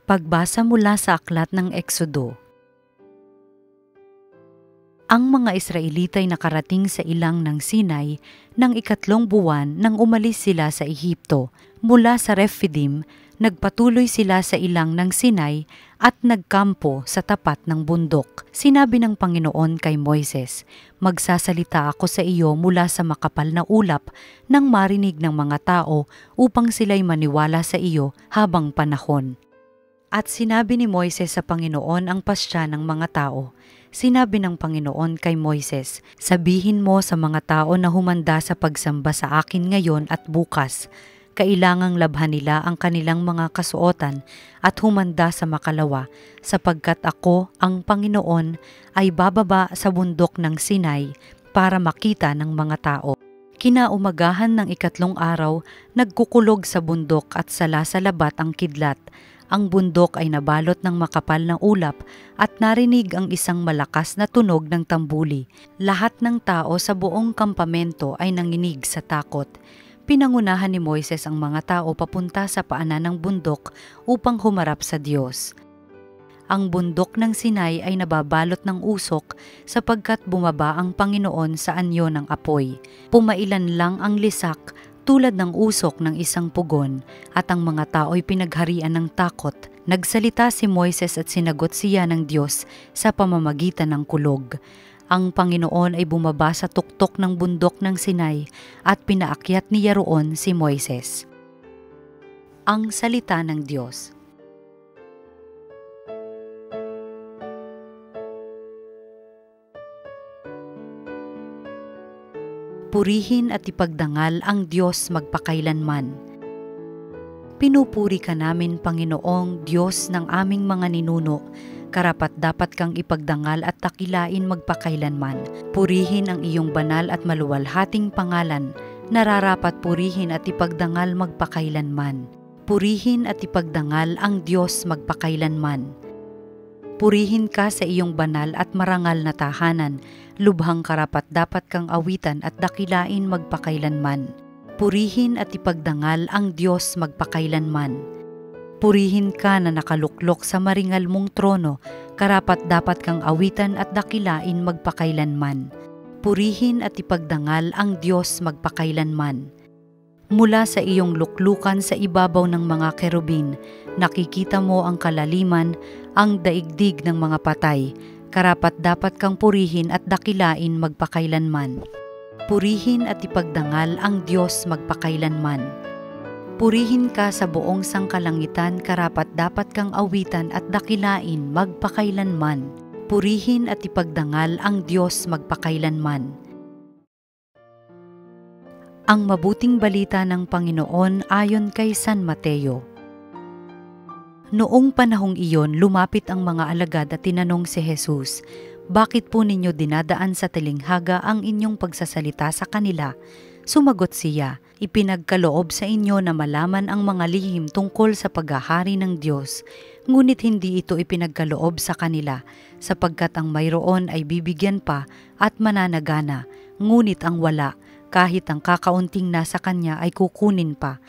Pagbasa mula sa aklat ng Eksodo. Ang mga Israelita ay nakarating sa ilang ng Sinai ng 3 buwan nang umalis sila sa Ehipto. Mula sa Rephidim, nagpatuloy sila sa ilang ng Sinai at nagkampo sa tapat ng bundok. Sinabi ng Panginoon kay Moises, "Magsasalita ako sa iyo mula sa makapal na ulap nang marinig ng mga tao upang sila'y maniwala sa iyo habang panahon." At sinabi ni Moises sa Panginoon ang pasya ng mga tao. Sinabi ng Panginoon kay Moises, "Sabihin mo sa mga tao na humanda sa pagsamba sa akin ngayon at bukas. Kailangang labhan nila ang kanilang mga kasuotan at humanda sa makalawa, sapagkat ako, ang Panginoon, ay bababa sa bundok ng Sinai para makita ng mga tao." Kinaumagahan ng 3 araw, nagkukulog sa bundok at sala sa labat ang kidlat. Ang bundok ay nabalot ng makapal na ulap at narinig ang isang malakas na tunog ng tambuli. Lahat ng tao sa buong kampamento ay nanginig sa takot. Pinangunahan ni Moises ang mga tao papunta sa paanan ng bundok upang humarap sa Diyos. Ang bundok ng Sinai ay nababalot ng usok sapagkat bumaba ang Panginoon sa anyo ng apoy. Pumailan lang ang lisak tulad ng usok ng isang pugon, at ang mga tao'y pinagharian ng takot. Nagsalita si Moises at sinagot siya ng Diyos sa pamamagitan ng kulog. Ang Panginoon ay bumaba sa tuktok ng bundok ng Sinai at pinaakyat niya roon si Moises. Ang salita ng Diyos. Purihin at ipagdangal ang Diyos magpakailanman. Pinupuri ka namin, Panginoong Diyos ng aming mga ninuno. Karapat-dapat kang ipagdangal at takilain magpakailanman. Purihin ang iyong banal at maluwalhating pangalan. Nararapat purihin at ipagdangal magpakailanman. Purihin at ipagdangal ang Diyos magpakailanman. Purihin ka sa iyong banal at marangal na tahanan. Lubhang karapat-dapat kang awitan at dakilain magpakailanman. Purihin at ipagdangal ang Diyos magpakailanman. Purihin ka na nakaluklok sa maringal mong trono. Karapat-dapat kang awitan at dakilain magpakailanman. Purihin at ipagdangal ang Diyos magpakailanman. Mula sa iyong luklukan sa ibabaw ng mga kerubin, nakikita mo ang kalaliman, ang daigdig ng mga patay. Karapat-dapat kang purihin at dakilain magpakailanman. Purihin at ipagdangal ang Diyos magpakailanman. Purihin ka sa buong sangkalangitan, karapat-dapat kang awitan at dakilain magpakailanman. Purihin at ipagdangal ang Diyos magpakailanman. Ang mabuting balita ng Panginoon ayon kay San Mateo. Noong panahong iyon, lumapit ang mga alagad at tinanong si Jesus, "Bakit po ninyo dinadaan sa talinghaga ang inyong pagsasalita sa kanila?" Sumagot siya, "Ipinagkaloob sa inyo na malaman ang mga lihim tungkol sa paghahari ng Diyos, ngunit hindi ito ipinagkaloob sa kanila, sapagkat ang mayroon ay bibigyan pa at mananagana, ngunit ang wala, kahit ang kakaunting nasa kanya ay kukunin pa.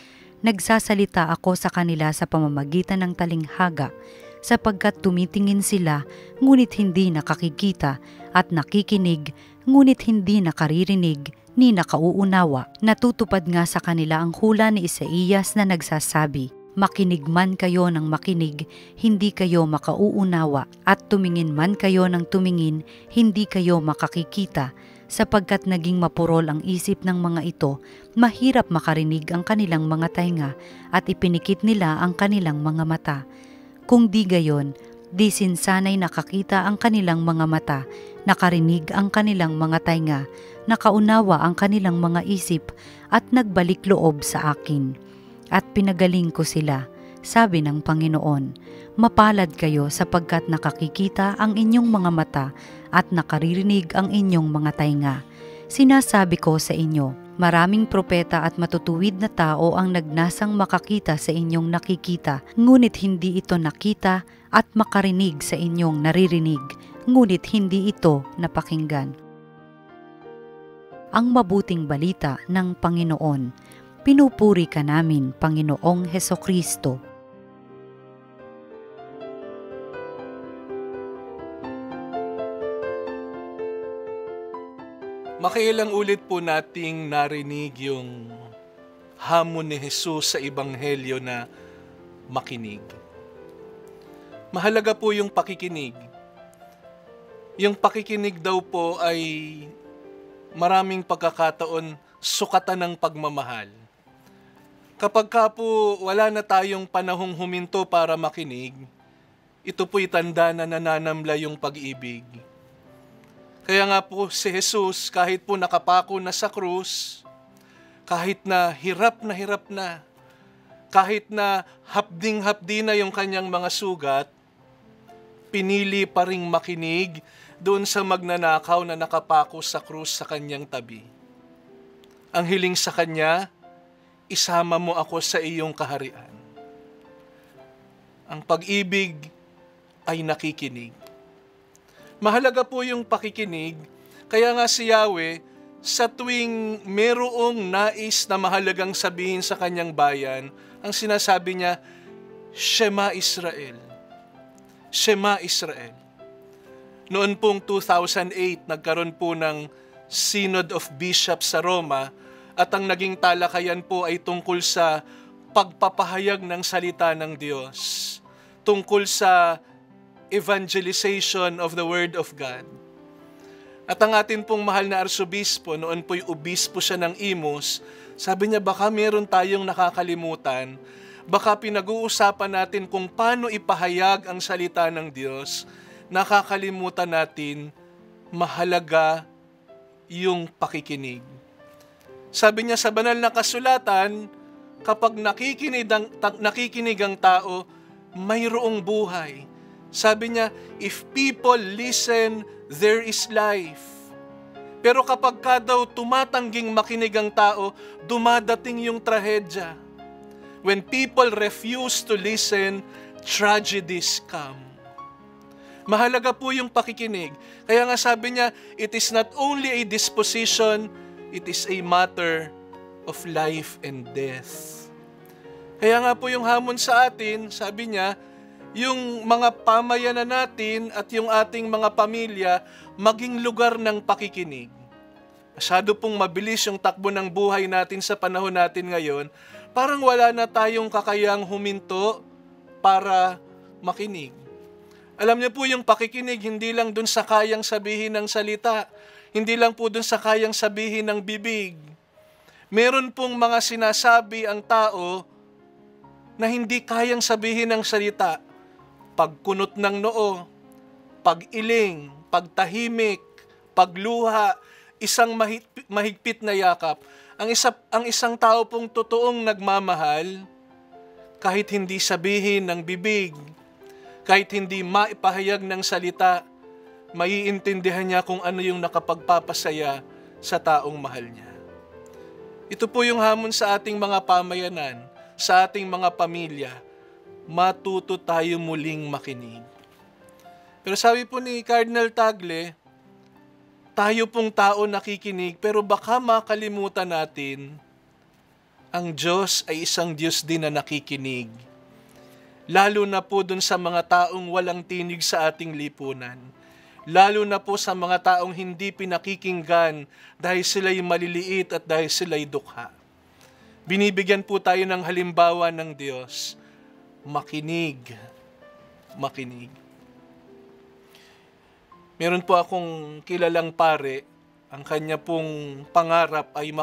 Nagsasalita ako sa kanila sa pamamagitan ng talinghaga, sapagkat tumitingin sila, ngunit hindi nakakikita, at nakikinig, ngunit hindi nakaririnig, ni nakauunawa." Natutupad nga sa kanila ang hula ni Isaías na nagsasabi, "Makinig man kayo ng makinig, hindi kayo makauunawa, at tumingin man kayo ng tumingin, hindi kayo makakikita. Sapagkat naging mapurol ang isip ng mga ito, mahirap makarinig ang kanilang mga tainga at ipinikit nila ang kanilang mga mata. Kung di gayon, di sinsanay nakakita ang kanilang mga mata, nakarinig ang kanilang mga tainga, nakaunawa ang kanilang mga isip at nagbalik loob sa akin. At pinagaling ko sila." Sabi ng Panginoon, "Mapalad kayo sapagkat nakakikita ang inyong mga mata at nakaririnig ang inyong mga tainga. Sinasabi ko sa inyo, maraming propeta at matutuwid na tao ang nagnasang makakita sa inyong nakikita, ngunit hindi ito nakita, at makarinig sa inyong naririnig, ngunit hindi ito napakinggan." Ang mabuting balita ng Panginoon. Pinupuri ka namin, Panginoong Hesukristo. Makailang ulit po nating narinig yung hamon ni Jesus sa Ebanghelyo na makinig. Mahalaga po yung pakikinig. Yung pakikinig daw po ay maraming pagkakataon sukatan ng pagmamahal. Kapag ka po wala na tayong panahong huminto para makinig, ito po'y tanda na nananamla yung pag-ibig. Kaya nga po si Jesus, kahit po nakapako na sa krus, kahit na, kahit na hapding-hapdi na yung kanyang mga sugat, pinili pa ring makinig doon sa magnanakaw na nakapako sa krus sa kanyang tabi. Ang hiling sa kanya, isama mo ako sa iyong kaharian. Ang pag-ibig ay nakikinig. Mahalaga po yung pakikinig, kaya nga si Yahweh, sa tuwing merong nais na mahalagang sabihin sa kanyang bayan, ang sinasabi niya, Shema Israel. Shema Israel. Noon pong 2008, nagkaroon po ng Synod of Bishops sa Roma, at ang naging talakayan po ay tungkol sa pagpapahayag ng salita ng Diyos, tungkol sa evangelization of the Word of God. At ang atin pong mahal na arsobispo, noon po'y obispo siya ng Imus, sabi niya baka meron tayong nakakalimutan, baka pinag-uusapan natin kung paano ipahayag ang salita ng Diyos, nakakalimutan natin mahalaga yung pakikinig. Sabi niya sa banal na kasulatan, kapag nakikinig ang tao, mayroong buhay. Sabi niya, if people listen, there is life. Pero kapag ka daw tumatangging makinig ang tao, dumadating yung trahedya. When people refuse to listen, tragedies come. Mahalaga po yung pakikinig. Kaya nga sabi niya, it is not only a disposition, it is a matter of life and death. Kaya nga po yung hamon sa atin, sabi niya, yung mga pamayanan natin at yung ating mga pamilya maging lugar ng pakikinig. Masyado pong mabilis yung takbo ng buhay natin sa panahon natin ngayon, parang wala na tayong kakayang huminto para makinig. Alam niyo po yung pakikinig, hindi lang dun sa kayang sabihin ng salita, hindi lang po dun sa kayang sabihin ng bibig. Meron pong mga sinasabi ang tao na hindi kayang sabihin ng salita. Pagkunot ng noo, pag-iling, pagtahimik, pagluha, isang mahigpit na yakap. Ang isang tao pong totoong nagmamahal, kahit hindi sabihin ng bibig, kahit hindi maipahayag ng salita, maiintindihan niya kung ano yung nakapagpapasaya sa taong mahal niya. Ito po yung hamon sa ating mga pamayanan, sa ating mga pamilya, matuto tayo muling makinig. Pero sabi po ni Cardinal Tagle, tayo pong tao nakikinig, pero baka makalimutan natin, ang Diyos ay isang Diyos din na nakikinig. Lalo na po dun sa mga taong walang tinig sa ating lipunan. Lalo na po sa mga taong hindi pinakikinggan dahil sila'y maliliit at dahil sila'y dukha. Binibigyan po tayo ng halimbawa ng Diyos. Makinig. Makinig. Meron po akong kilalang pare, ang kanya pong pangarap ay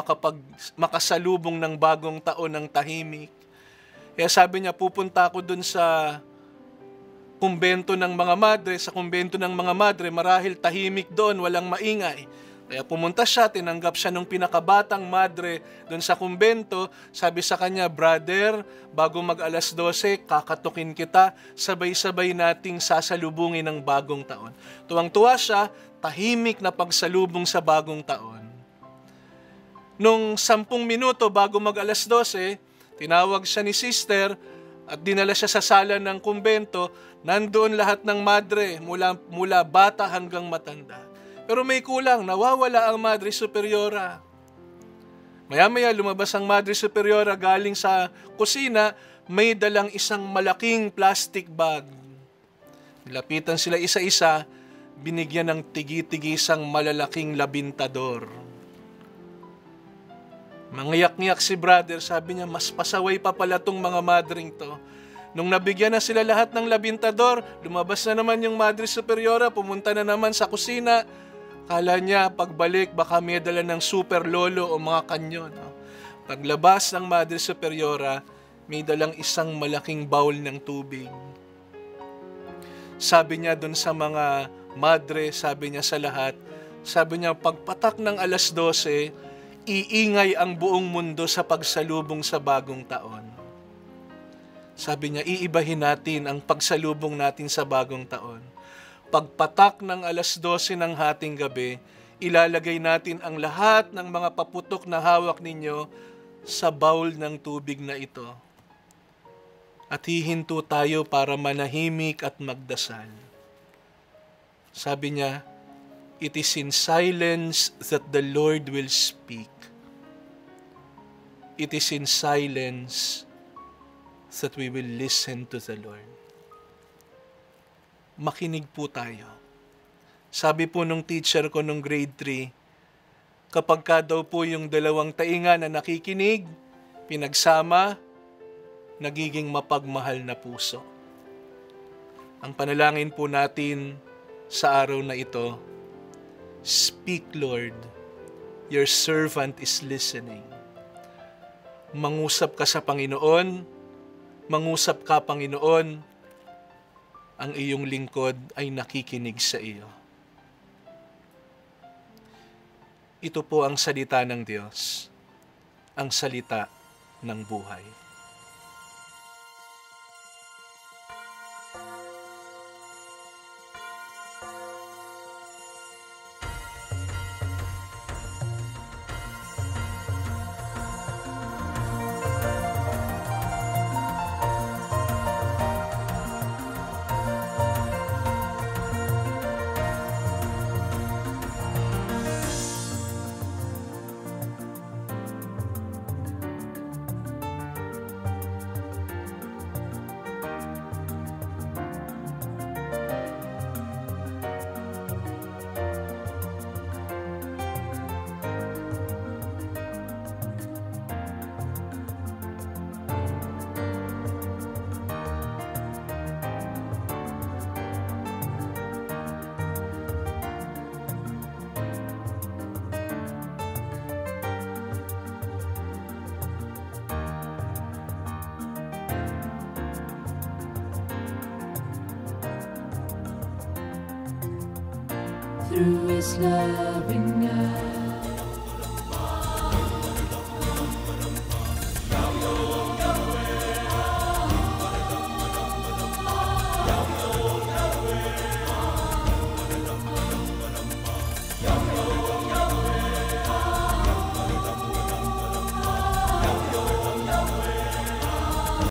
makasalubong ng bagong taon ng tahimik. Kaya sabi niya, pupunta ako dun sa kumbento ng mga madre, marahil tahimik doon, walang maingay. Kaya pumunta siya, tinanggap siya ng pinakabatang madre doon sa kumbento. Sabi sa kanya, brother, bago mag-alas 12, kakatukin kita, sabay-sabay nating sasalubungin ng bagong taon. Tuwang-tuwa siya, tahimik na pagsalubong sa bagong taon. Nung 10 minuto bago mag-alas 12, tinawag siya ni sister at dinala siya sa sala ng kumbento. Nandoon lahat ng madre, mula bata hanggang matanda. Pero may kulang, nawawala ang Madre Superiora. Maya-maya lumabas ang Madre Superiora galing sa kusina, may dalang isang malaking plastic bag. Nilapitan sila isa-isa, binigyan ng tigi-tigisang malalaking labintador. Mangiyak-ngiyak si brother, sabi niya, mas pasaway pa pala tong mga madring to. Nung nabigyan na sila lahat ng labintador, lumabas na naman yung Madre Superiora, pumunta na naman sa kusina. Kala niya, pagbalik, baka may dala ng super lolo o mga kanyon. Paglabas ng Madre Superiora, may dalang isang malaking bowl ng tubig. Sabi niya dun sa mga madre, sabi niya sa lahat, sabi niya, pagpatak ng 12:00, iingay ang buong mundo sa pagsalubong sa bagong taon. Sabi niya, iibahin natin ang pagsalubong natin sa bagong taon. Pagpatak ng 12:00 ng hating gabi, ilalagay natin ang lahat ng mga paputok na hawak ninyo sa bowl ng tubig na ito. At hihinto tayo para manahimik at magdasal. Sabi niya, it is in silence that the Lord will speak. It is in silence that we will listen to the Lord. Makinig po tayo. Sabi po nung teacher ko nung grade 3, kapag ka daw po yung dalawang tainga na nakikinig, pinagsama, nagiging mapagmahal na puso. Ang panalangin po natin sa araw na ito, speak, Lord, your servant is listening. Mangusap ka sa Panginoon, mangusap ka, Panginoon, ang iyong lingkod ay nakikinig sa iyo. Ito po ang salita ng Diyos, ang salita ng buhay. Through His loving eyes.